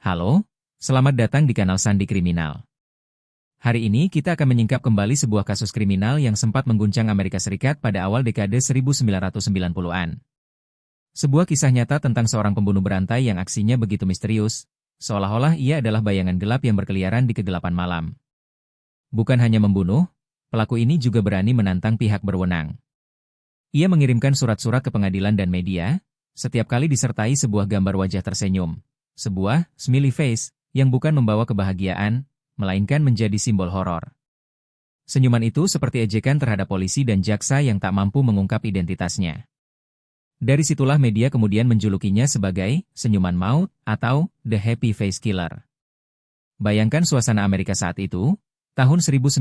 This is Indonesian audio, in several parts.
Halo, selamat datang di kanal Sandi Kriminal. Hari ini kita akan menyingkap kembali sebuah kasus kriminal yang sempat mengguncang Amerika Serikat pada awal dekade 1990-an. Sebuah kisah nyata tentang seorang pembunuh berantai yang aksinya begitu misterius, seolah-olah ia adalah bayangan gelap yang berkeliaran di kegelapan malam. Bukan hanya membunuh, pelaku ini juga berani menantang pihak berwenang. Ia mengirimkan surat-surat ke pengadilan dan media, setiap kali disertai sebuah gambar wajah tersenyum. Sebuah smiley face yang bukan membawa kebahagiaan, melainkan menjadi simbol horor. Senyuman itu seperti ejekan terhadap polisi dan jaksa yang tak mampu mengungkap identitasnya. Dari situlah media kemudian menjulukinya sebagai senyuman maut atau The Happy Face Killer. Bayangkan suasana Amerika saat itu, tahun 1990,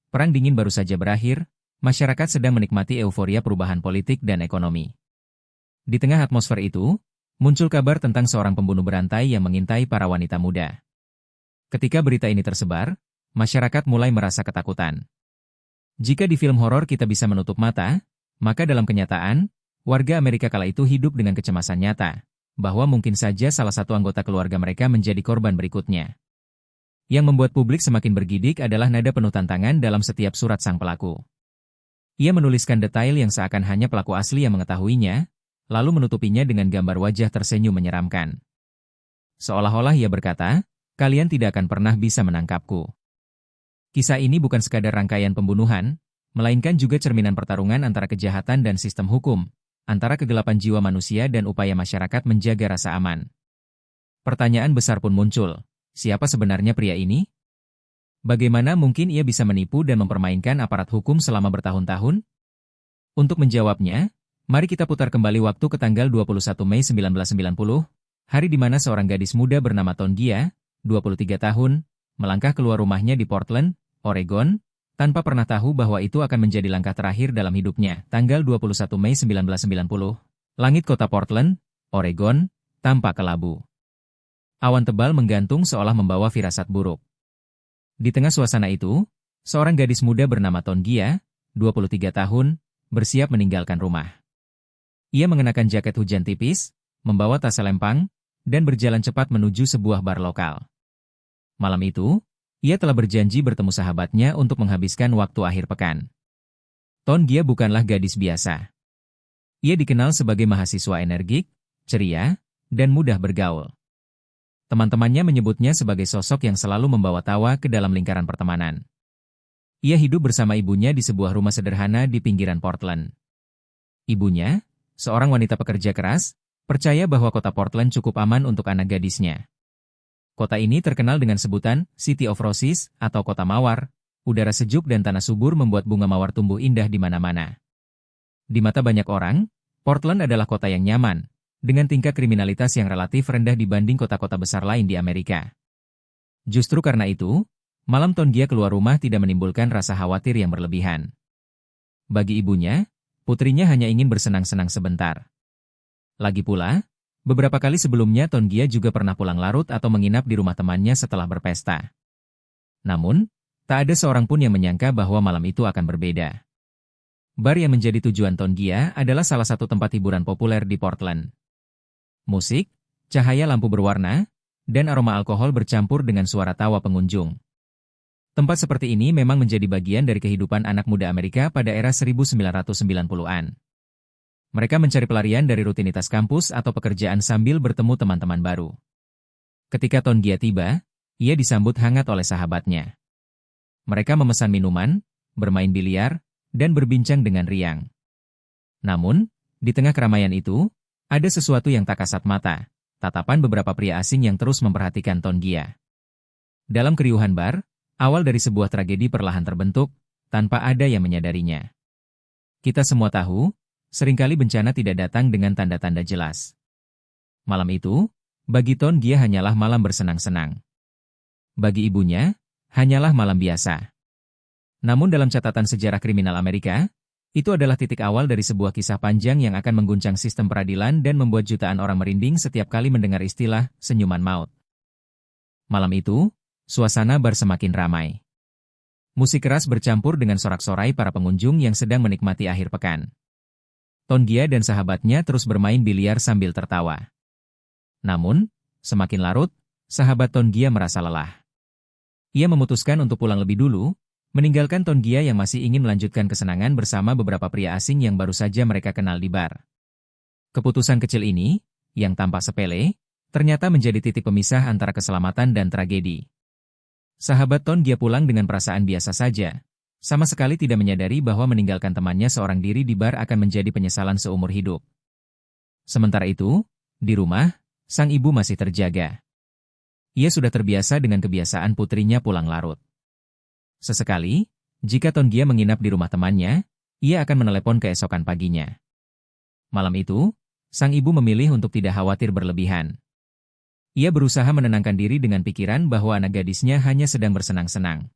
Perang Dingin baru saja berakhir, masyarakat sedang menikmati euforia perubahan politik dan ekonomi. Di tengah atmosfer itu, muncul kabar tentang seorang pembunuh berantai yang mengintai para wanita muda. Ketika berita ini tersebar, masyarakat mulai merasa ketakutan. Jika di film horor kita bisa menutup mata, maka dalam kenyataan, warga Amerika kala itu hidup dengan kecemasan nyata, bahwa mungkin saja salah satu anggota keluarga mereka menjadi korban berikutnya. Yang membuat publik semakin bergidik adalah nada penuh tantangan dalam setiap surat sang pelaku. Ia menuliskan detail yang seakan hanya pelaku asli yang mengetahuinya, lalu menutupinya dengan gambar wajah tersenyum menyeramkan. Seolah-olah ia berkata, "Kalian tidak akan pernah bisa menangkapku." Kisah ini bukan sekadar rangkaian pembunuhan, melainkan juga cerminan pertarungan antara kejahatan dan sistem hukum, antara kegelapan jiwa manusia dan upaya masyarakat menjaga rasa aman. Pertanyaan besar pun muncul, siapa sebenarnya pria ini? Bagaimana mungkin ia bisa menipu dan mempermainkan aparat hukum selama bertahun-tahun? Untuk menjawabnya, mari kita putar kembali waktu ke tanggal 21 Mei 1990, hari di mana seorang gadis muda bernama Ton Gia, 23 tahun, melangkah keluar rumahnya di Portland, Oregon, tanpa pernah tahu bahwa itu akan menjadi langkah terakhir dalam hidupnya. Tanggal 21 Mei 1990, langit kota Portland, Oregon, tampak kelabu. Awan tebal menggantung seolah membawa firasat buruk. Di tengah suasana itu, seorang gadis muda bernama Ton Gia, 23 tahun, bersiap meninggalkan rumah. Ia mengenakan jaket hujan tipis, membawa tas selempang, dan berjalan cepat menuju sebuah bar lokal. Malam itu, ia telah berjanji bertemu sahabatnya untuk menghabiskan waktu akhir pekan. Ton Gia bukanlah gadis biasa. Ia dikenal sebagai mahasiswa energik, ceria, dan mudah bergaul. Teman-temannya menyebutnya sebagai sosok yang selalu membawa tawa ke dalam lingkaran pertemanan. Ia hidup bersama ibunya di sebuah rumah sederhana di pinggiran Portland. Ibunya, seorang wanita pekerja keras, percaya bahwa kota Portland cukup aman untuk anak gadisnya. Kota ini terkenal dengan sebutan City of Roses atau Kota Mawar. Udara sejuk dan tanah subur membuat bunga mawar tumbuh indah di mana-mana. Di mata banyak orang, Portland adalah kota yang nyaman, dengan tingkat kriminalitas yang relatif rendah dibanding kota-kota besar lain di Amerika. Justru karena itu, malam Ton Gia keluar rumah tidak menimbulkan rasa khawatir yang berlebihan. Bagi ibunya, putrinya hanya ingin bersenang-senang sebentar. Lagi pula, beberapa kali sebelumnya Ton Gia juga pernah pulang larut atau menginap di rumah temannya setelah berpesta. Namun, tak ada seorang pun yang menyangka bahwa malam itu akan berbeda. Bar yang menjadi tujuan Ton Gia adalah salah satu tempat hiburan populer di Portland. Musik, cahaya lampu berwarna, dan aroma alkohol bercampur dengan suara tawa pengunjung. Tempat seperti ini memang menjadi bagian dari kehidupan anak muda Amerika pada era 1990-an. Mereka mencari pelarian dari rutinitas kampus atau pekerjaan sambil bertemu teman-teman baru. Ketika Ton Gia tiba, ia disambut hangat oleh sahabatnya. Mereka memesan minuman, bermain biliar, dan berbincang dengan riang. Namun, di tengah keramaian itu, ada sesuatu yang tak kasat mata, tatapan beberapa pria asing yang terus memperhatikan Ton Gia. Dalam keriuhan bar, awal dari sebuah tragedi perlahan terbentuk, tanpa ada yang menyadarinya. Kita semua tahu, seringkali bencana tidak datang dengan tanda-tanda jelas. Malam itu, bagi Ton Gia hanyalah malam bersenang-senang. Bagi ibunya, hanyalah malam biasa. Namun dalam catatan sejarah kriminal Amerika, itu adalah titik awal dari sebuah kisah panjang yang akan mengguncang sistem peradilan dan membuat jutaan orang merinding setiap kali mendengar istilah senyuman maut. Malam itu, suasana bar semakin ramai. Musik keras bercampur dengan sorak-sorai para pengunjung yang sedang menikmati akhir pekan. Ton Gia dan sahabatnya terus bermain biliar sambil tertawa. Namun, semakin larut, sahabat Ton Gia merasa lelah. Ia memutuskan untuk pulang lebih dulu, meninggalkan Ton Gia yang masih ingin melanjutkan kesenangan bersama beberapa pria asing yang baru saja mereka kenal di bar. Keputusan kecil ini, yang tampak sepele, ternyata menjadi titik pemisah antara keselamatan dan tragedi. Sahabat Ton Gia pulang dengan perasaan biasa saja, sama sekali tidak menyadari bahwa meninggalkan temannya seorang diri di bar akan menjadi penyesalan seumur hidup. Sementara itu, di rumah, sang ibu masih terjaga. Ia sudah terbiasa dengan kebiasaan putrinya pulang larut. Sesekali, jika Ton Gia menginap di rumah temannya, ia akan menelepon keesokan paginya. Malam itu, sang ibu memilih untuk tidak khawatir berlebihan. Ia berusaha menenangkan diri dengan pikiran bahwa anak gadisnya hanya sedang bersenang-senang.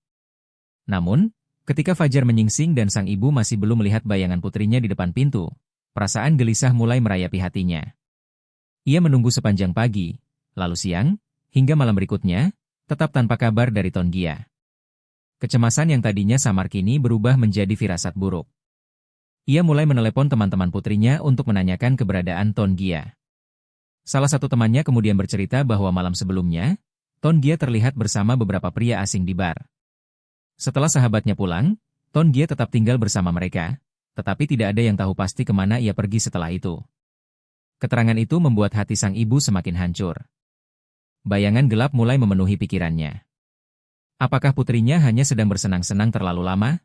Namun, ketika fajar menyingsing dan sang ibu masih belum melihat bayangan putrinya di depan pintu, perasaan gelisah mulai merayapi hatinya. Ia menunggu sepanjang pagi, lalu siang, hingga malam berikutnya, tetap tanpa kabar dari Ton Gia. Kecemasan yang tadinya samar kini berubah menjadi firasat buruk. Ia mulai menelepon teman-teman putrinya untuk menanyakan keberadaan Ton Gia. Salah satu temannya kemudian bercerita bahwa malam sebelumnya, Ton Gia terlihat bersama beberapa pria asing di bar. Setelah sahabatnya pulang, Ton Gia tetap tinggal bersama mereka, tetapi tidak ada yang tahu pasti kemana ia pergi setelah itu. Keterangan itu membuat hati sang ibu semakin hancur. Bayangan gelap mulai memenuhi pikirannya. Apakah putrinya hanya sedang bersenang-senang terlalu lama?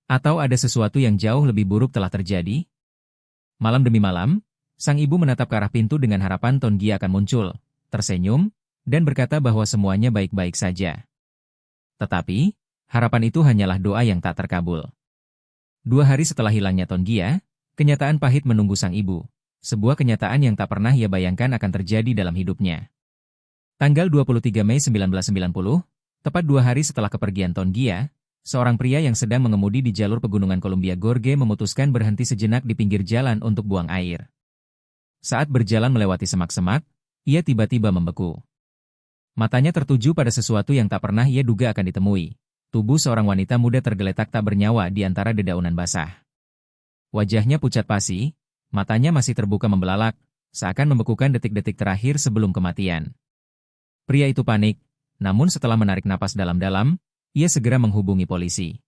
Atau ada sesuatu yang jauh lebih buruk telah terjadi? Malam demi malam, sang ibu menatap ke arah pintu dengan harapan Ton Gia akan muncul, tersenyum, dan berkata bahwa semuanya baik-baik saja. Tetapi, harapan itu hanyalah doa yang tak terkabul. 2 hari setelah hilangnya Ton Gia, kenyataan pahit menunggu sang ibu. Sebuah kenyataan yang tak pernah ia bayangkan akan terjadi dalam hidupnya. Tanggal 23 Mei 1990, tepat 2 hari setelah kepergian Ton Gia, seorang pria yang sedang mengemudi di jalur pegunungan Columbia Gorge memutuskan berhenti sejenak di pinggir jalan untuk buang air. Saat berjalan melewati semak-semak, ia tiba-tiba membeku. Matanya tertuju pada sesuatu yang tak pernah ia duga akan ditemui. Tubuh seorang wanita muda tergeletak tak bernyawa di antara dedaunan basah. Wajahnya pucat pasi, matanya masih terbuka membelalak, seakan membekukan detik-detik terakhir sebelum kematian. Pria itu panik, namun setelah menarik napas dalam-dalam, ia segera menghubungi polisi.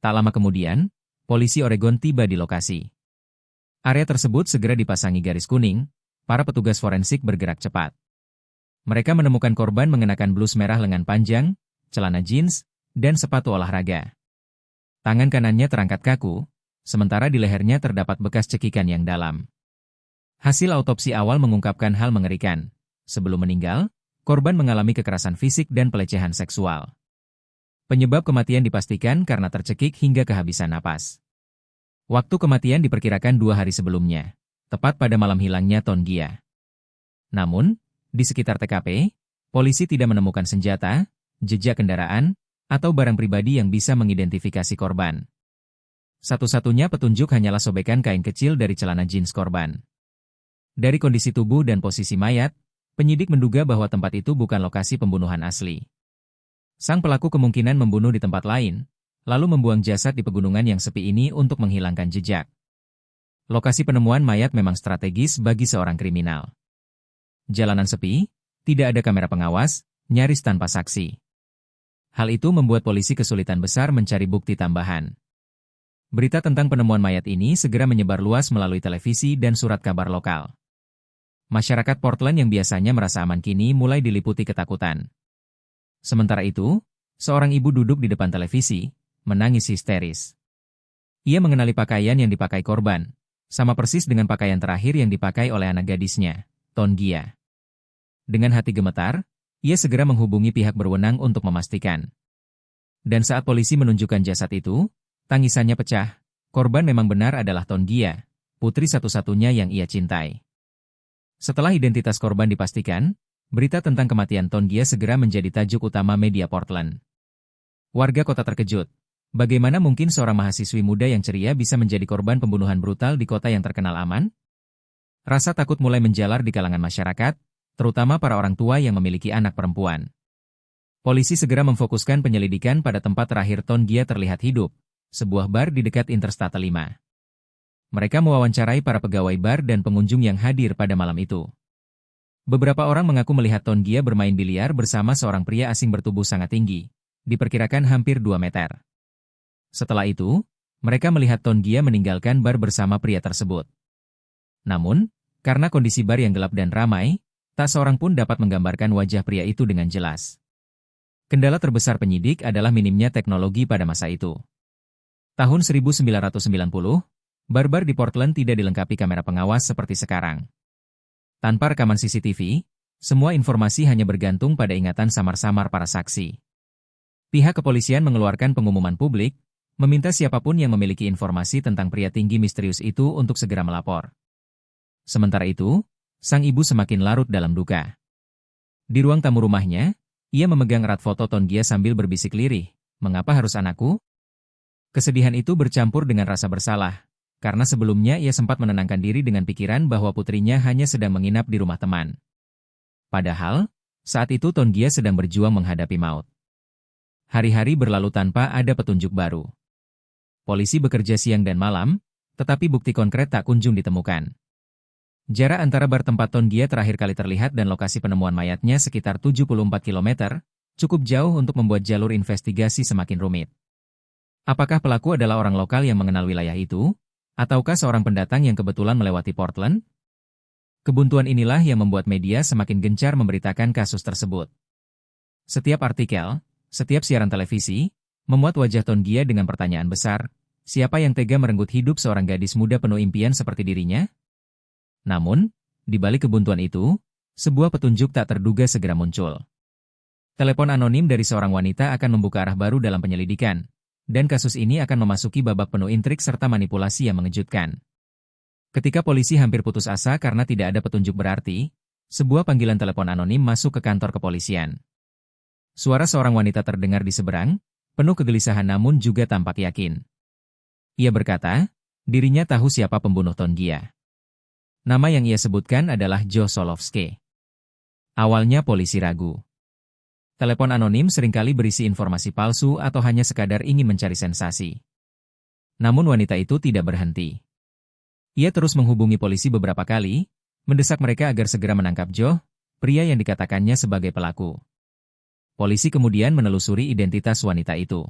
Tak lama kemudian, polisi Oregon tiba di lokasi. Area tersebut segera dipasangi garis kuning, para petugas forensik bergerak cepat. Mereka menemukan korban mengenakan blus merah lengan panjang, celana jeans, dan sepatu olahraga. Tangan kanannya terangkat kaku, sementara di lehernya terdapat bekas cekikan yang dalam. Hasil autopsi awal mengungkapkan hal mengerikan. Sebelum meninggal, korban mengalami kekerasan fisik dan pelecehan seksual. Penyebab kematian dipastikan karena tercekik hingga kehabisan napas. Waktu kematian diperkirakan 2 hari sebelumnya, tepat pada malam hilangnya Ton Gia. Namun, di sekitar TKP, polisi tidak menemukan senjata, jejak kendaraan, atau barang pribadi yang bisa mengidentifikasi korban. Satu-satunya petunjuk hanyalah sobekan kain kecil dari celana jeans korban. Dari kondisi tubuh dan posisi mayat, penyidik menduga bahwa tempat itu bukan lokasi pembunuhan asli. Sang pelaku kemungkinan membunuh di tempat lain, lalu membuang jasad di pegunungan yang sepi ini untuk menghilangkan jejak. Lokasi penemuan mayat memang strategis bagi seorang kriminal. Jalanan sepi, tidak ada kamera pengawas, nyaris tanpa saksi. Hal itu membuat polisi kesulitan besar mencari bukti tambahan. Berita tentang penemuan mayat ini segera menyebar luas melalui televisi dan surat kabar lokal. Masyarakat Portland yang biasanya merasa aman kini mulai diliputi ketakutan. Sementara itu, seorang ibu duduk di depan televisi, menangis histeris. Ia mengenali pakaian yang dipakai korban, sama persis dengan pakaian terakhir yang dipakai oleh anak gadisnya, Ton Gia. Dengan hati gemetar, ia segera menghubungi pihak berwenang untuk memastikan. Dan saat polisi menunjukkan jasad itu, tangisannya pecah. Korban memang benar adalah Ton Gia, putri satu-satunya yang ia cintai. Setelah identitas korban dipastikan, berita tentang kematian Ton Gia segera menjadi tajuk utama media Portland. Warga kota terkejut. Bagaimana mungkin seorang mahasiswi muda yang ceria bisa menjadi korban pembunuhan brutal di kota yang terkenal aman? Rasa takut mulai menjalar di kalangan masyarakat, terutama para orang tua yang memiliki anak perempuan. Polisi segera memfokuskan penyelidikan pada tempat terakhir Ton Gia terlihat hidup, sebuah bar di dekat Interstate 5. Mereka mewawancarai para pegawai bar dan pengunjung yang hadir pada malam itu. Beberapa orang mengaku melihat Ton Gia bermain biliar bersama seorang pria asing bertubuh sangat tinggi, diperkirakan hampir 2 meter. Setelah itu, mereka melihat Ton Gia meninggalkan bar bersama pria tersebut. Namun, karena kondisi bar yang gelap dan ramai, tak seorang pun dapat menggambarkan wajah pria itu dengan jelas. Kendala terbesar penyidik adalah minimnya teknologi pada masa itu. Tahun 1990, bar-bar di Portland tidak dilengkapi kamera pengawas seperti sekarang. Tanpa rekaman CCTV, semua informasi hanya bergantung pada ingatan samar-samar para saksi. Pihak kepolisian mengeluarkan pengumuman publik, meminta siapapun yang memiliki informasi tentang pria tinggi misterius itu untuk segera melapor. Sementara itu, sang ibu semakin larut dalam duka. Di ruang tamu rumahnya, ia memegang erat foto Ton Gia sambil berbisik lirih, "Mengapa harus anakku?" Kesedihan itu bercampur dengan rasa bersalah, karena sebelumnya ia sempat menenangkan diri dengan pikiran bahwa putrinya hanya sedang menginap di rumah teman. Padahal, saat itu Ton Gia sedang berjuang menghadapi maut. Hari-hari berlalu tanpa ada petunjuk baru. Polisi bekerja siang dan malam, tetapi bukti konkret tak kunjung ditemukan. Jarak antara bar tempat Ton Gia terakhir kali terlihat dan lokasi penemuan mayatnya sekitar 74 km, cukup jauh untuk membuat jalur investigasi semakin rumit. Apakah pelaku adalah orang lokal yang mengenal wilayah itu, ataukah seorang pendatang yang kebetulan melewati Portland? Kebuntuan inilah yang membuat media semakin gencar memberitakan kasus tersebut. Setiap artikel, setiap siaran televisi, memuat wajah Ton Gia dengan pertanyaan besar, siapa yang tega merenggut hidup seorang gadis muda penuh impian seperti dirinya? Namun, di balik kebuntuan itu, sebuah petunjuk tak terduga segera muncul. Telepon anonim dari seorang wanita akan membuka arah baru dalam penyelidikan, dan kasus ini akan memasuki babak penuh intrik serta manipulasi yang mengejutkan. Ketika polisi hampir putus asa karena tidak ada petunjuk berarti, sebuah panggilan telepon anonim masuk ke kantor kepolisian. Suara seorang wanita terdengar di seberang, penuh kegelisahan namun juga tampak yakin. Ia berkata, dirinya tahu siapa pembunuh Ton Gia. Nama yang ia sebutkan adalah Joe Solovsky. Awalnya polisi ragu. Telepon anonim seringkali berisi informasi palsu atau hanya sekadar ingin mencari sensasi. Namun wanita itu tidak berhenti. Ia terus menghubungi polisi beberapa kali, mendesak mereka agar segera menangkap Joe, pria yang dikatakannya sebagai pelaku. Polisi kemudian menelusuri identitas wanita itu.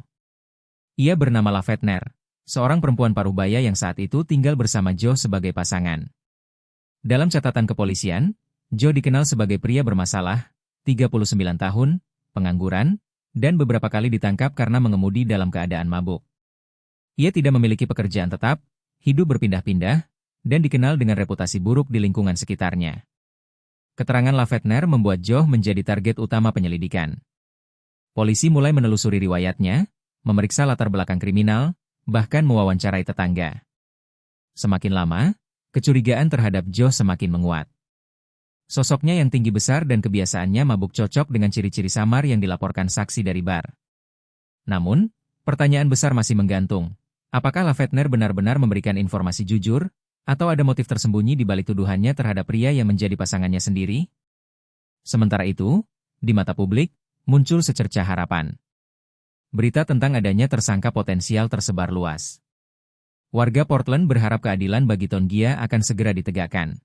Ia bernama Lavetner, seorang perempuan paruh baya yang saat itu tinggal bersama Joe sebagai pasangan. Dalam catatan kepolisian, Joe dikenal sebagai pria bermasalah, 39 tahun, pengangguran, dan beberapa kali ditangkap karena mengemudi dalam keadaan mabuk. Ia tidak memiliki pekerjaan tetap, hidup berpindah-pindah, dan dikenal dengan reputasi buruk di lingkungan sekitarnya. Keterangan Lavetner membuat Joe menjadi target utama penyelidikan. Polisi mulai menelusuri riwayatnya, memeriksa latar belakang kriminal, bahkan mewawancarai tetangga. Semakin lama, kecurigaan terhadap Joe semakin menguat. Sosoknya yang tinggi besar dan kebiasaannya mabuk cocok dengan ciri-ciri samar yang dilaporkan saksi dari bar. Namun, pertanyaan besar masih menggantung. Apakah Lavetner benar-benar memberikan informasi jujur, atau ada motif tersembunyi di balik tuduhannya terhadap pria yang menjadi pasangannya sendiri? Sementara itu, di mata publik, muncul secercah harapan. Berita tentang adanya tersangka potensial tersebar luas. Warga Portland berharap keadilan bagi Ton Gia akan segera ditegakkan.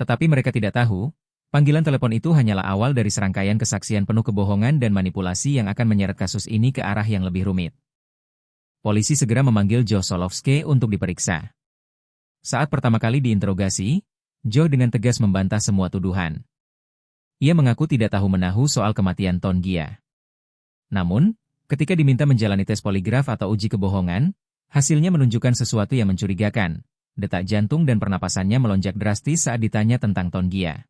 Tetapi mereka tidak tahu, panggilan telepon itu hanyalah awal dari serangkaian kesaksian penuh kebohongan dan manipulasi yang akan menyeret kasus ini ke arah yang lebih rumit. Polisi segera memanggil Joe Solovsky untuk diperiksa. Saat pertama kali diinterogasi, Joe dengan tegas membantah semua tuduhan. Ia mengaku tidak tahu menahu soal kematian Ton Gia. Namun, ketika diminta menjalani tes poligraf atau uji kebohongan, hasilnya menunjukkan sesuatu yang mencurigakan. Detak jantung dan pernapasannya melonjak drastis saat ditanya tentang Ton Gia.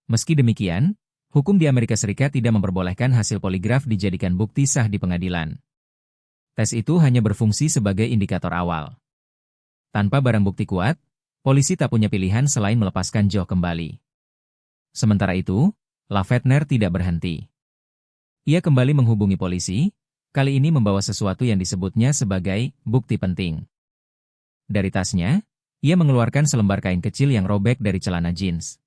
Meski demikian, hukum di Amerika Serikat tidak memperbolehkan hasil poligraf dijadikan bukti sah di pengadilan. Tes itu hanya berfungsi sebagai indikator awal. Tanpa barang bukti kuat, polisi tak punya pilihan selain melepaskan Joe kembali. Sementara itu, Lavetner tidak berhenti. Ia kembali menghubungi polisi, kali ini membawa sesuatu yang disebutnya sebagai bukti penting. Dari tasnya, ia mengeluarkan selembar kain kecil yang robek dari celana jeans.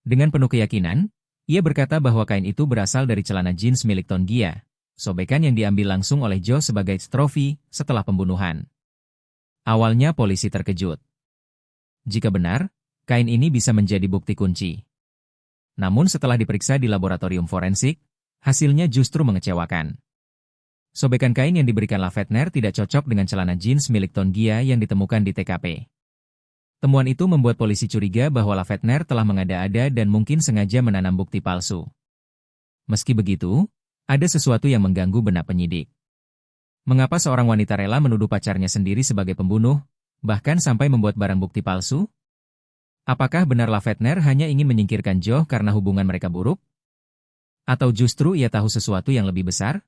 Dengan penuh keyakinan, ia berkata bahwa kain itu berasal dari celana jeans milik Ton Gia, sobekan yang diambil langsung oleh Joe sebagai trofi setelah pembunuhan. Awalnya polisi terkejut. Jika benar, kain ini bisa menjadi bukti kunci. Namun setelah diperiksa di laboratorium forensik, hasilnya justru mengecewakan. Sobekan kain yang diberikan Lafetner tidak cocok dengan celana jeans milik Tongia yang ditemukan di TKP. Temuan itu membuat polisi curiga bahwa Lafetner telah mengada-ada dan mungkin sengaja menanam bukti palsu. Meski begitu, ada sesuatu yang mengganggu benak penyidik. Mengapa seorang wanita rela menuduh pacarnya sendiri sebagai pembunuh, bahkan sampai membuat barang bukti palsu? Apakah benar Lafetner hanya ingin menyingkirkan Joe karena hubungan mereka buruk? Atau justru ia tahu sesuatu yang lebih besar?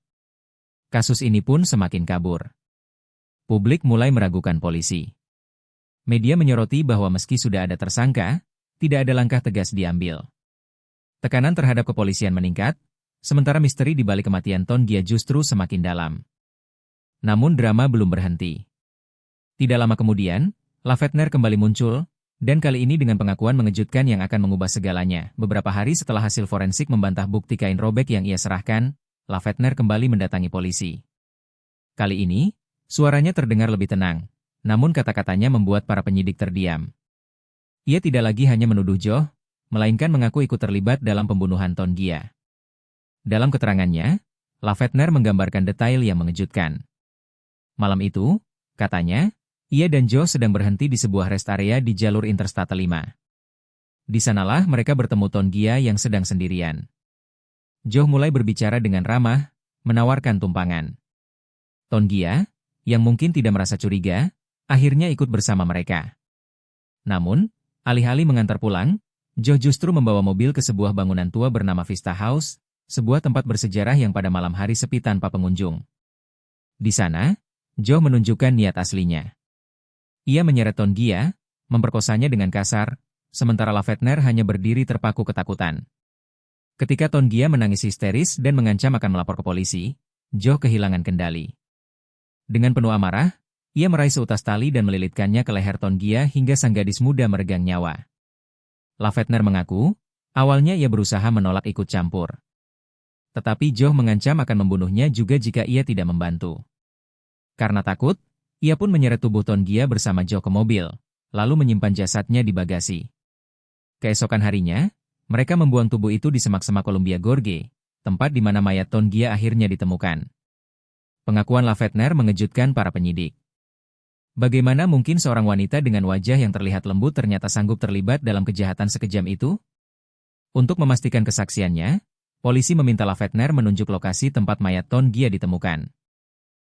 Kasus ini pun semakin kabur. Publik mulai meragukan polisi. Media menyoroti bahwa meski sudah ada tersangka, tidak ada langkah tegas diambil. Tekanan terhadap kepolisian meningkat, sementara misteri di balik kematian Tongia justru semakin dalam. Namun drama belum berhenti. Tidak lama kemudian, Lafetner kembali muncul, dan kali ini dengan pengakuan mengejutkan yang akan mengubah segalanya. Beberapa hari setelah hasil forensik membantah bukti kain robek yang ia serahkan, Lafetner kembali mendatangi polisi. Kali ini, suaranya terdengar lebih tenang, namun kata-katanya membuat para penyidik terdiam. Ia tidak lagi hanya menuduh Joe, melainkan mengaku ikut terlibat dalam pembunuhan Tongia. Dalam keterangannya, Lafetner menggambarkan detail yang mengejutkan. Malam itu, katanya, ia dan Joe sedang berhenti di sebuah rest area di jalur Interstate 5. Di sanalah mereka bertemu Tongia yang sedang sendirian. Joe mulai berbicara dengan ramah, menawarkan tumpangan. Tongia, yang mungkin tidak merasa curiga, akhirnya ikut bersama mereka. Namun, alih-alih mengantar pulang, Joe justru membawa mobil ke sebuah bangunan tua bernama Vista House, sebuah tempat bersejarah yang pada malam hari sepi tanpa pengunjung. Di sana, Joe menunjukkan niat aslinya. Ia menyeret Tongia, memperkosanya dengan kasar, sementara Lafetner hanya berdiri terpaku ketakutan. Ketika Tongia menangis histeris dan mengancam akan melapor ke polisi, Joe kehilangan kendali. Dengan penuh amarah, ia meraih seutas tali dan melilitkannya ke leher Tongia hingga sang gadis muda meregang nyawa. Lafetner mengaku, awalnya ia berusaha menolak ikut campur. Tetapi Joe mengancam akan membunuhnya juga jika ia tidak membantu. Karena takut, ia pun menyeret tubuh Tongia bersama Joe ke mobil, lalu menyimpan jasadnya di bagasi. Keesokan harinya, mereka membuang tubuh itu di semak-semak Columbia Gorge, tempat di mana mayat Tongia akhirnya ditemukan. Pengakuan Lafetner mengejutkan para penyidik. Bagaimana mungkin seorang wanita dengan wajah yang terlihat lembut ternyata sanggup terlibat dalam kejahatan sekejam itu? Untuk memastikan kesaksiannya, polisi meminta Lafetner menunjuk lokasi tempat mayat Tongia ditemukan.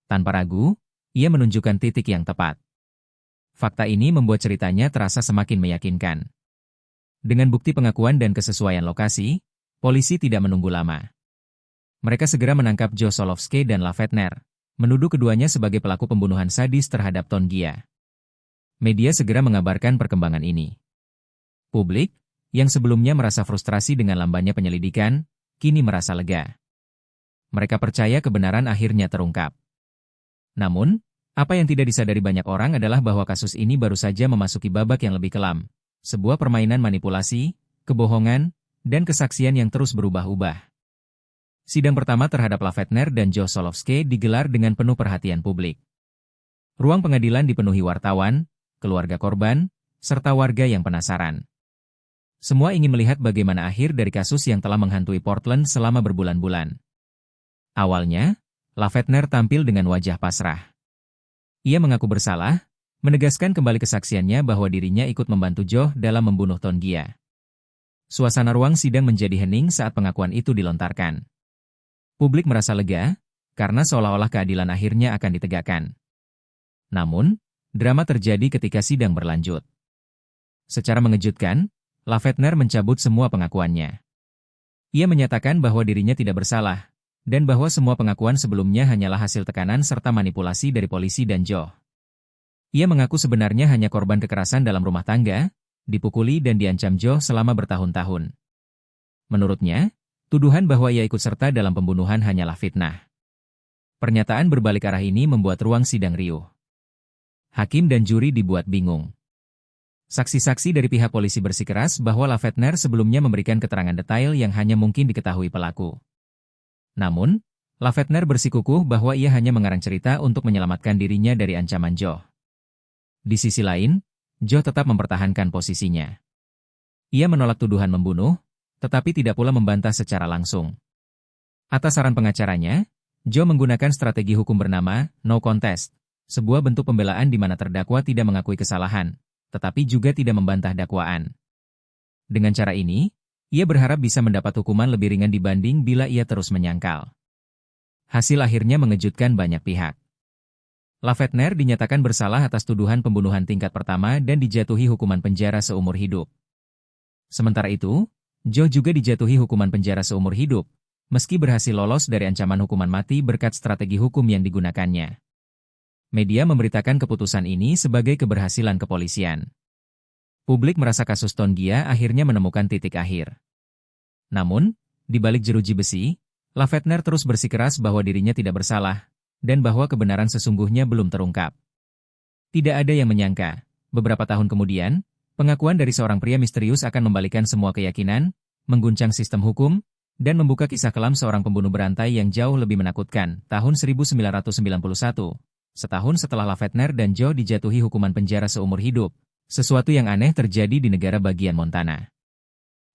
Tanpa ragu, ia menunjukkan titik yang tepat. Fakta ini membuat ceritanya terasa semakin meyakinkan. Dengan bukti pengakuan dan kesesuaian lokasi, polisi tidak menunggu lama. Mereka segera menangkap Joe Solovsky dan Lafetner, menuduh keduanya sebagai pelaku pembunuhan sadis terhadap Tongia. Media segera mengabarkan perkembangan ini. Publik, yang sebelumnya merasa frustrasi dengan lambannya penyelidikan, kini merasa lega. Mereka percaya kebenaran akhirnya terungkap. Namun, apa yang tidak disadari banyak orang adalah bahwa kasus ini baru saja memasuki babak yang lebih kelam. Sebuah permainan manipulasi, kebohongan, dan kesaksian yang terus berubah-ubah. Sidang pertama terhadap Lafetner dan Joe Solovsky digelar dengan penuh perhatian publik. Ruang pengadilan dipenuhi wartawan, keluarga korban, serta warga yang penasaran. Semua ingin melihat bagaimana akhir dari kasus yang telah menghantui Portland selama berbulan-bulan. Awalnya, Lafetner tampil dengan wajah pasrah. Ia mengaku bersalah, menegaskan kembali kesaksiannya bahwa dirinya ikut membantu Joe dalam membunuh Tongia. Suasana ruang sidang menjadi hening saat pengakuan itu dilontarkan. Publik merasa lega, karena seolah-olah keadilan akhirnya akan ditegakkan. Namun, drama terjadi ketika sidang berlanjut. Secara mengejutkan, Lafetner mencabut semua pengakuannya. Ia menyatakan bahwa dirinya tidak bersalah, dan bahwa semua pengakuan sebelumnya hanyalah hasil tekanan serta manipulasi dari polisi dan Joe. Ia mengaku sebenarnya hanya korban kekerasan dalam rumah tangga, dipukuli dan diancam Joe selama bertahun-tahun. Menurutnya, tuduhan bahwa ia ikut serta dalam pembunuhan hanyalah fitnah. Pernyataan berbalik arah ini membuat ruang sidang riuh. Hakim dan juri dibuat bingung. Saksi-saksi dari pihak polisi bersikeras bahwa Lafetner sebelumnya memberikan keterangan detail yang hanya mungkin diketahui pelaku. Namun, Lafetner bersikukuh bahwa ia hanya mengarang cerita untuk menyelamatkan dirinya dari ancaman Joe. Di sisi lain, Joe tetap mempertahankan posisinya. Ia menolak tuduhan membunuh, tetapi tidak pula membantah secara langsung. Atas saran pengacaranya, Joe menggunakan strategi hukum bernama no contest, sebuah bentuk pembelaan di mana terdakwa tidak mengakui kesalahan, tetapi juga tidak membantah dakwaan. Dengan cara ini, ia berharap bisa mendapat hukuman lebih ringan dibanding bila ia terus menyangkal. Hasil akhirnya mengejutkan banyak pihak. Lafetner dinyatakan bersalah atas tuduhan pembunuhan tingkat pertama dan dijatuhi hukuman penjara seumur hidup. Sementara itu, Joe juga dijatuhi hukuman penjara seumur hidup, meski berhasil lolos dari ancaman hukuman mati berkat strategi hukum yang digunakannya. Media memberitakan keputusan ini sebagai keberhasilan kepolisian. Publik merasa kasus Tongia akhirnya menemukan titik akhir. Namun, di balik jeruji besi, Lafetner terus bersikeras bahwa dirinya tidak bersalah, dan bahwa kebenaran sesungguhnya belum terungkap. Tidak ada yang menyangka, beberapa tahun kemudian, pengakuan dari seorang pria misterius akan membalikan semua keyakinan, mengguncang sistem hukum, dan membuka kisah kelam seorang pembunuh berantai yang jauh lebih menakutkan. Tahun 1991, setahun setelah Lafetner dan Joe dijatuhi hukuman penjara seumur hidup, sesuatu yang aneh terjadi di negara bagian Montana.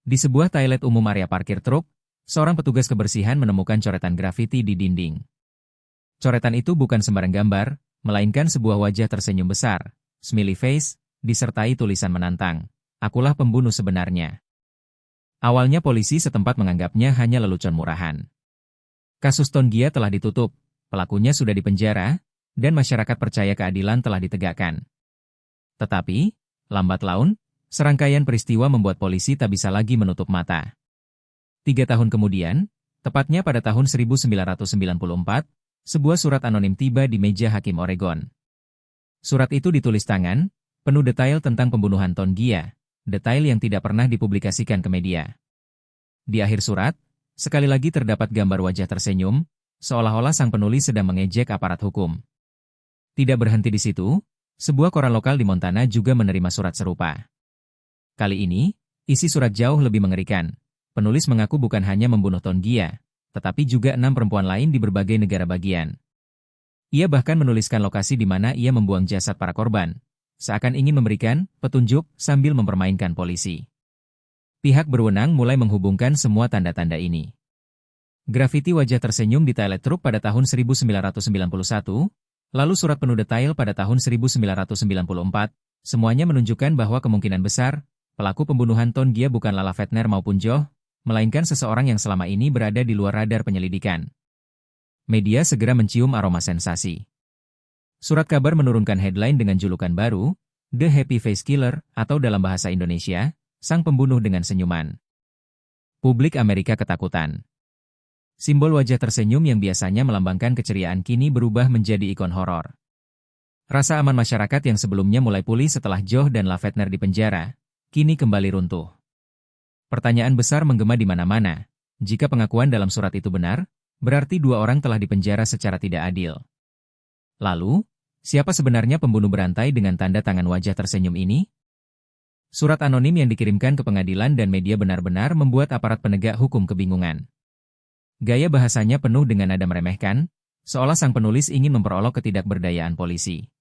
Di sebuah toilet umum area parkir truk, seorang petugas kebersihan menemukan coretan grafiti di dinding. Coretan itu bukan sembarang gambar, melainkan sebuah wajah tersenyum besar, smiley face, disertai tulisan menantang, "Akulah pembunuh sebenarnya." Awalnya polisi setempat menganggapnya hanya lelucon murahan. Kasus Tongia telah ditutup, pelakunya sudah dipenjara, dan masyarakat percaya keadilan telah ditegakkan. Tetapi, lambat laun, serangkaian peristiwa membuat polisi tak bisa lagi menutup mata. 3 tahun kemudian, tepatnya pada tahun 1994, sebuah surat anonim tiba di meja Hakim Oregon. Surat itu ditulis tangan, penuh detail tentang pembunuhan Tongia, detail yang tidak pernah dipublikasikan ke media. Di akhir surat, sekali lagi terdapat gambar wajah tersenyum, seolah-olah sang penulis sedang mengejek aparat hukum. Tidak berhenti di situ, sebuah koran lokal di Montana juga menerima surat serupa. Kali ini, isi surat jauh lebih mengerikan. Penulis mengaku bukan hanya membunuh Tongia, tetapi juga 6 perempuan lain di berbagai negara bagian. Ia bahkan menuliskan lokasi di mana ia membuang jasad para korban, seakan ingin memberikan petunjuk sambil mempermainkan polisi. Pihak berwenang mulai menghubungkan semua tanda-tanda ini. Grafiti wajah tersenyum di toilet truk pada tahun 1991, lalu surat penuh detail pada tahun 1994, semuanya menunjukkan bahwa kemungkinan besar, pelaku pembunuhan Tongia bukanlah Lafetner maupun Joe, melainkan seseorang yang selama ini berada di luar radar penyelidikan. Media segera mencium aroma sensasi. Surat kabar menurunkan headline dengan julukan baru, The Happy Face Killer, atau dalam bahasa Indonesia, Sang Pembunuh dengan Senyuman. Publik Amerika ketakutan. Simbol wajah tersenyum yang biasanya melambangkan keceriaan kini berubah menjadi ikon horor. Rasa aman masyarakat yang sebelumnya mulai pulih setelah Joe dan Lafetner dipenjara, kini kembali runtuh. Pertanyaan besar menggema di mana-mana. Jika pengakuan dalam surat itu benar, berarti 2 orang telah dipenjara secara tidak adil. Lalu, siapa sebenarnya pembunuh berantai dengan tanda tangan wajah tersenyum ini? Surat anonim yang dikirimkan ke pengadilan dan media benar-benar membuat aparat penegak hukum kebingungan. Gaya bahasanya penuh dengan nada meremehkan, seolah sang penulis ingin memperolok ketidakberdayaan polisi.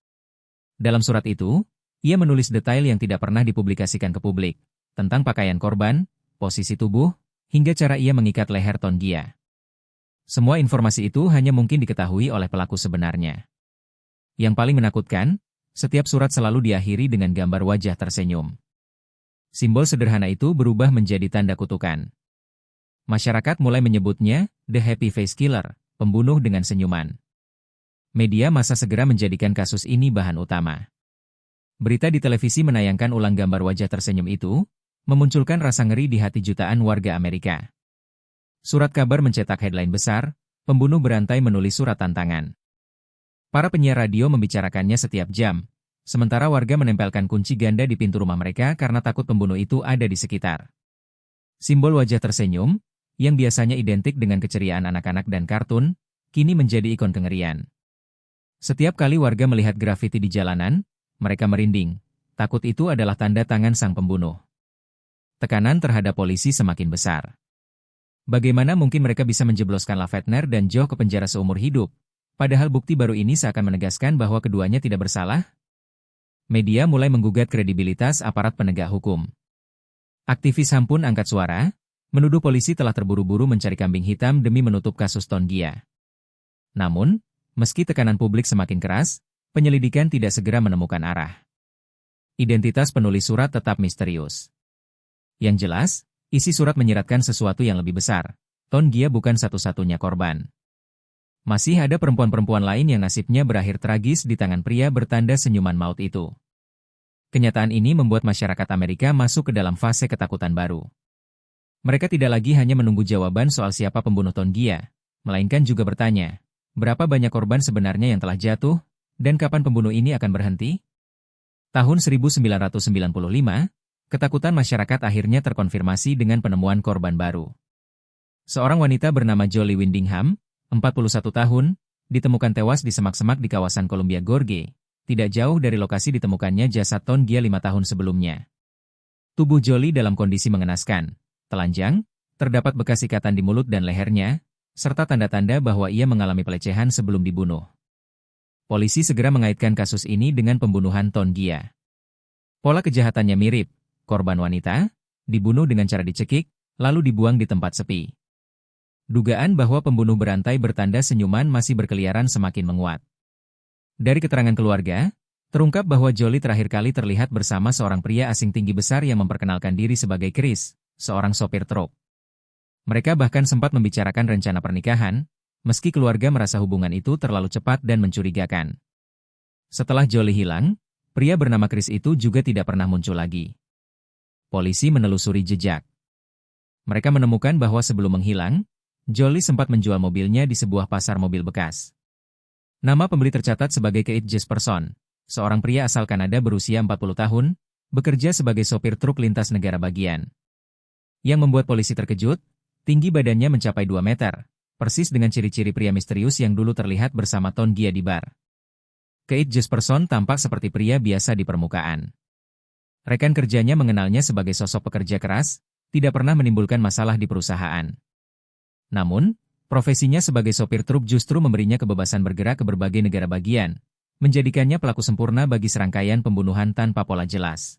Dalam surat itu, ia menulis detail yang tidak pernah dipublikasikan ke publik, tentang pakaian korban, posisi tubuh, hingga cara ia mengikat leher Tongia. Semua informasi itu hanya mungkin diketahui oleh pelaku sebenarnya. Yang paling menakutkan, setiap surat selalu diakhiri dengan gambar wajah tersenyum. Simbol sederhana itu berubah menjadi tanda kutukan. Masyarakat mulai menyebutnya The Happy Face Killer, pembunuh dengan senyuman. Media massa segera menjadikan kasus ini bahan utama. Berita di televisi menayangkan ulang gambar wajah tersenyum itu, memunculkan rasa ngeri di hati jutaan warga Amerika. Surat kabar mencetak headline besar, pembunuh berantai menulis surat tantangan. Para penyiar radio membicarakannya setiap jam, sementara warga menempelkan kunci ganda di pintu rumah mereka karena takut pembunuh itu ada di sekitar. Simbol wajah tersenyum, yang biasanya identik dengan keceriaan anak-anak dan kartun, kini menjadi ikon kengerian. Setiap kali warga melihat grafiti di jalanan, mereka merinding. Takut itu adalah tanda tangan sang pembunuh. Tekanan terhadap polisi semakin besar. Bagaimana mungkin mereka bisa menjebloskan Lafetner dan Joe ke penjara seumur hidup, padahal bukti baru ini seakan menegaskan bahwa keduanya tidak bersalah? Media mulai menggugat kredibilitas aparat penegak hukum. Aktivis HAM pun angkat suara, menuduh polisi telah terburu-buru mencari kambing hitam demi menutup kasus Ton Gia. Namun, meski tekanan publik semakin keras, penyelidikan tidak segera menemukan arah. Identitas penulis surat tetap misterius. Yang jelas, isi surat menyiratkan sesuatu yang lebih besar. Ton Gia bukan satu-satunya korban. Masih ada perempuan-perempuan lain yang nasibnya berakhir tragis di tangan pria bertanda senyuman maut itu. Kenyataan ini membuat masyarakat Amerika masuk ke dalam fase ketakutan baru. Mereka tidak lagi hanya menunggu jawaban soal siapa pembunuh Ton Gia, melainkan juga bertanya, berapa banyak korban sebenarnya yang telah jatuh, dan kapan pembunuh ini akan berhenti? Tahun 1995, ketakutan masyarakat akhirnya terkonfirmasi dengan penemuan korban baru. Seorang wanita bernama Jolie Windingham, 41 tahun, ditemukan tewas di semak-semak di kawasan Columbia Gorge, tidak jauh dari lokasi ditemukannya jasad Ton Gia 5 tahun sebelumnya. Tubuh Jolie dalam kondisi mengenaskan, telanjang, terdapat bekas ikatan di mulut dan lehernya, serta tanda-tanda bahwa ia mengalami pelecehan sebelum dibunuh. Polisi segera mengaitkan kasus ini dengan pembunuhan Ton Gia. Pola kejahatannya mirip, korban wanita, dibunuh dengan cara dicekik, lalu dibuang di tempat sepi. Dugaan bahwa pembunuh berantai bertanda senyuman masih berkeliaran semakin menguat. Dari keterangan keluarga, terungkap bahwa Jolie terakhir kali terlihat bersama seorang pria asing tinggi besar yang memperkenalkan diri sebagai Chris, seorang sopir truk. Mereka bahkan sempat membicarakan rencana pernikahan, meski keluarga merasa hubungan itu terlalu cepat dan mencurigakan. Setelah Jolie hilang, pria bernama Chris itu juga tidak pernah muncul lagi. Polisi menelusuri jejak. Mereka menemukan bahwa sebelum menghilang, Jolie sempat menjual mobilnya di sebuah pasar mobil bekas. Nama pembeli tercatat sebagai Keith Jesperson, seorang pria asal Kanada berusia 40 tahun, bekerja sebagai sopir truk lintas negara bagian. Yang membuat polisi terkejut, tinggi badannya mencapai 2 meter. Persis dengan ciri-ciri pria misterius yang dulu terlihat bersama Ton Gia di bar. Keith Jesperson tampak seperti pria biasa di permukaan. Rekan kerjanya mengenalnya sebagai sosok pekerja keras, tidak pernah menimbulkan masalah di perusahaan. Namun, profesinya sebagai sopir truk justru memberinya kebebasan bergerak ke berbagai negara bagian, menjadikannya pelaku sempurna bagi serangkaian pembunuhan tanpa pola jelas.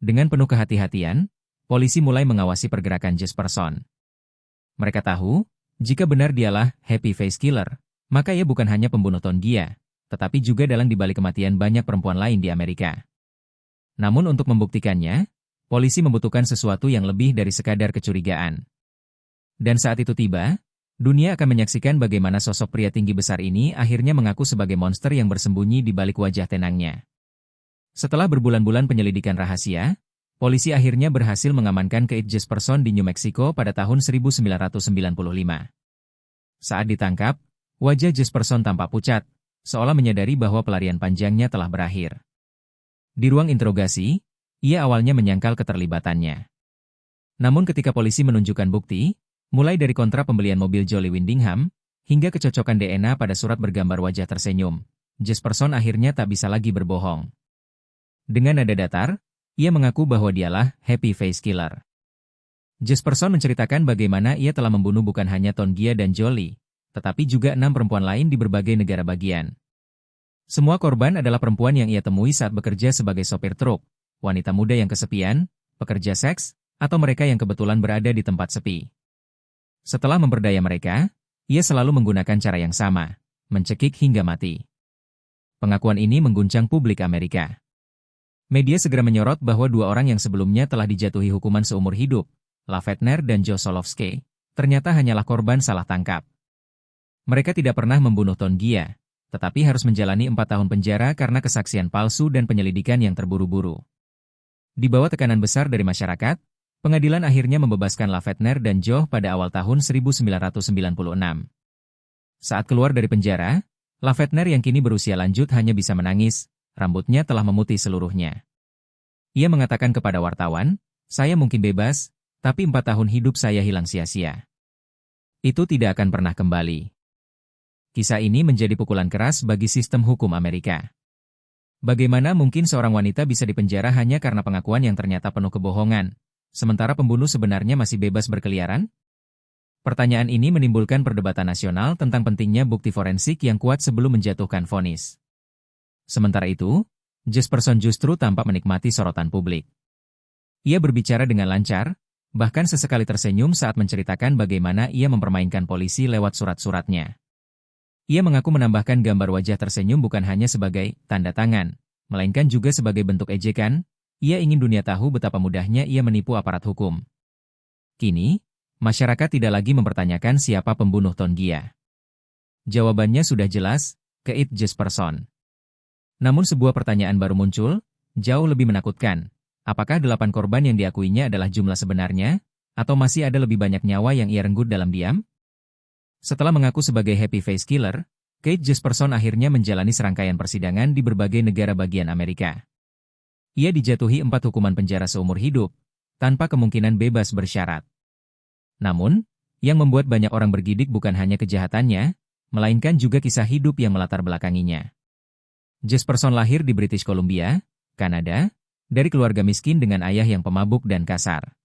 Dengan penuh kehati-hatian, polisi mulai mengawasi pergerakan Jesperson. Mereka tahu, jika benar dialah Happy Face Killer, maka ia bukan hanya pembunuh Ton Gia, tetapi juga dalang dibalik kematian banyak perempuan lain di Amerika. Namun untuk membuktikannya, polisi membutuhkan sesuatu yang lebih dari sekadar kecurigaan. Dan saat itu tiba, dunia akan menyaksikan bagaimana sosok pria tinggi besar ini akhirnya mengaku sebagai monster yang bersembunyi di balik wajah tenangnya. Setelah berbulan-bulan penyelidikan rahasia, polisi akhirnya berhasil mengamankan Keith Jesperson di New Mexico pada tahun 1995. Saat ditangkap, wajah Jesperson tampak pucat, seolah menyadari bahwa pelarian panjangnya telah berakhir. Di ruang interogasi, ia awalnya menyangkal keterlibatannya. Namun ketika polisi menunjukkan bukti, mulai dari kontrak pembelian mobil Jolie Windingham, hingga kecocokan DNA pada surat bergambar wajah tersenyum, Jesperson akhirnya tak bisa lagi berbohong. Dengan nada datar, ia mengaku bahwa dialah Happy Face Killer. Jesperson menceritakan bagaimana ia telah membunuh bukan hanya Ton Gia dan Jolie, tetapi juga 6 perempuan lain di berbagai negara bagian. Semua korban adalah perempuan yang ia temui saat bekerja sebagai sopir truk, wanita muda yang kesepian, pekerja seks, atau mereka yang kebetulan berada di tempat sepi. Setelah memperdaya mereka, ia selalu menggunakan cara yang sama, mencekik hingga mati. Pengakuan ini mengguncang publik Amerika. Media segera menyorot bahwa 2 orang yang sebelumnya telah dijatuhi hukuman seumur hidup, LaFettner dan Joe Solovsky, ternyata hanyalah korban salah tangkap. Mereka tidak pernah membunuh Ton Gia, tetapi harus menjalani 4 tahun penjara karena kesaksian palsu dan penyelidikan yang terburu-buru. Di bawah tekanan besar dari masyarakat, pengadilan akhirnya membebaskan LaFettner dan Joe pada awal tahun 1996. Saat keluar dari penjara, LaFettner yang kini berusia lanjut hanya bisa menangis. Rambutnya telah memutih seluruhnya. Ia mengatakan kepada wartawan, "Saya mungkin bebas, tapi 4 tahun hidup saya hilang sia-sia. Itu tidak akan pernah kembali." Kisah ini menjadi pukulan keras bagi sistem hukum Amerika. Bagaimana mungkin seorang wanita bisa dipenjara hanya karena pengakuan yang ternyata penuh kebohongan, sementara pembunuh sebenarnya masih bebas berkeliaran? Pertanyaan ini menimbulkan perdebatan nasional tentang pentingnya bukti forensik yang kuat sebelum menjatuhkan vonis. Sementara itu, Jesperson justru tampak menikmati sorotan publik. Ia berbicara dengan lancar, Bahkan sesekali tersenyum saat menceritakan bagaimana ia mempermainkan polisi lewat surat-suratnya. Ia mengaku menambahkan gambar wajah tersenyum bukan hanya sebagai tanda tangan, melainkan juga sebagai bentuk ejekan. Ia ingin dunia tahu betapa mudahnya ia menipu aparat hukum. Kini, masyarakat tidak lagi mempertanyakan siapa pembunuh Tongia. Jawabannya sudah jelas, Keith Jesperson. Namun sebuah pertanyaan baru muncul, jauh lebih menakutkan. Apakah 8 korban yang diakuinya adalah jumlah sebenarnya? Atau masih ada lebih banyak nyawa yang ia renggut dalam diam? Setelah mengaku sebagai happy face killer, Keith Jesperson akhirnya menjalani serangkaian persidangan di berbagai negara bagian Amerika. Ia dijatuhi 4 hukuman penjara seumur hidup, tanpa kemungkinan bebas bersyarat. Namun, yang membuat banyak orang bergidik bukan hanya kejahatannya, melainkan juga kisah hidup yang melatar belakanginya. Jesperson lahir di British Columbia, Kanada, dari keluarga miskin dengan ayah yang pemabuk dan kasar.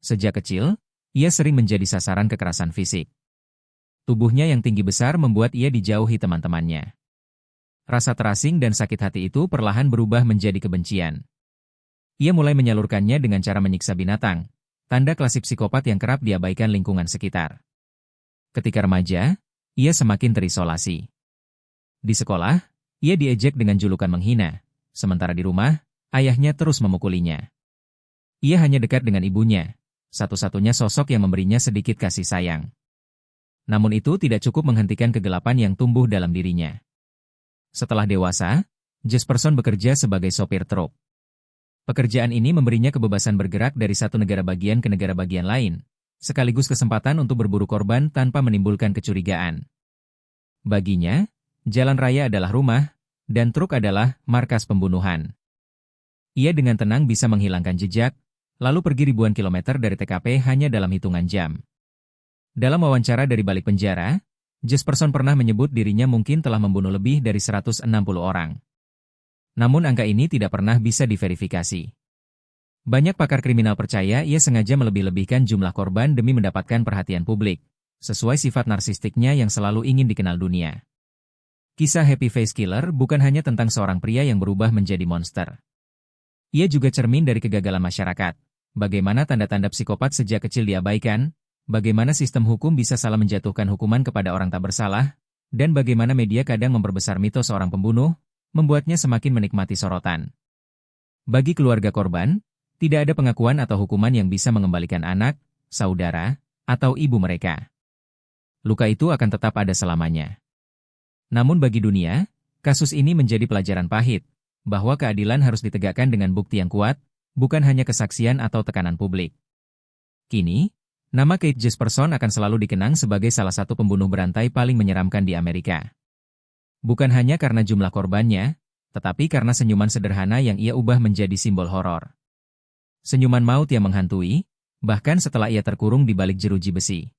Sejak kecil, ia sering menjadi sasaran kekerasan fisik. Tubuhnya yang tinggi besar membuat ia dijauhi teman-temannya. Rasa terasing dan sakit hati itu perlahan berubah menjadi kebencian. Ia mulai menyalurkannya dengan cara menyiksa binatang, tanda klasik psikopat yang kerap diabaikan lingkungan sekitar. Ketika remaja, ia semakin terisolasi. Di sekolah, ia diejek dengan julukan menghina, sementara di rumah, ayahnya terus memukulinya. Ia hanya dekat dengan ibunya, satu-satunya sosok yang memberinya sedikit kasih sayang. Namun itu tidak cukup menghentikan kegelapan yang tumbuh dalam dirinya. Setelah dewasa, Jesperson bekerja sebagai sopir truk. Pekerjaan ini memberinya kebebasan bergerak dari satu negara bagian ke negara bagian lain, sekaligus kesempatan untuk berburu korban tanpa menimbulkan kecurigaan. Baginya, jalan raya adalah rumah, dan truk adalah markas pembunuhan. Ia dengan tenang bisa menghilangkan jejak, lalu pergi ribuan kilometer dari TKP hanya dalam hitungan jam. Dalam wawancara dari balik penjara, Jesperson pernah menyebut dirinya mungkin telah membunuh lebih dari 160 orang. Namun angka ini tidak pernah bisa diverifikasi. Banyak pakar kriminal percaya ia sengaja melebih-lebihkan jumlah korban demi mendapatkan perhatian publik, sesuai sifat narsistiknya yang selalu ingin dikenal dunia. Kisah Happy Face Killer bukan hanya tentang seorang pria yang berubah menjadi monster. Ia juga cermin dari kegagalan masyarakat, bagaimana tanda-tanda psikopat sejak kecil diabaikan, bagaimana sistem hukum bisa salah menjatuhkan hukuman kepada orang tak bersalah, dan bagaimana media kadang memperbesar mitos seorang pembunuh, membuatnya semakin menikmati sorotan. Bagi keluarga korban, tidak ada pengakuan atau hukuman yang bisa mengembalikan anak, saudara, atau ibu mereka. Luka itu akan tetap ada selamanya. Namun bagi dunia, kasus ini menjadi pelajaran pahit, bahwa keadilan harus ditegakkan dengan bukti yang kuat, bukan hanya kesaksian atau tekanan publik. Kini, nama Keith Jesperson akan selalu dikenang sebagai salah satu pembunuh berantai paling menyeramkan di Amerika. Bukan hanya karena jumlah korbannya, tetapi karena senyuman sederhana yang ia ubah menjadi simbol horor. Senyuman maut yang menghantui, bahkan setelah ia terkurung di balik jeruji besi.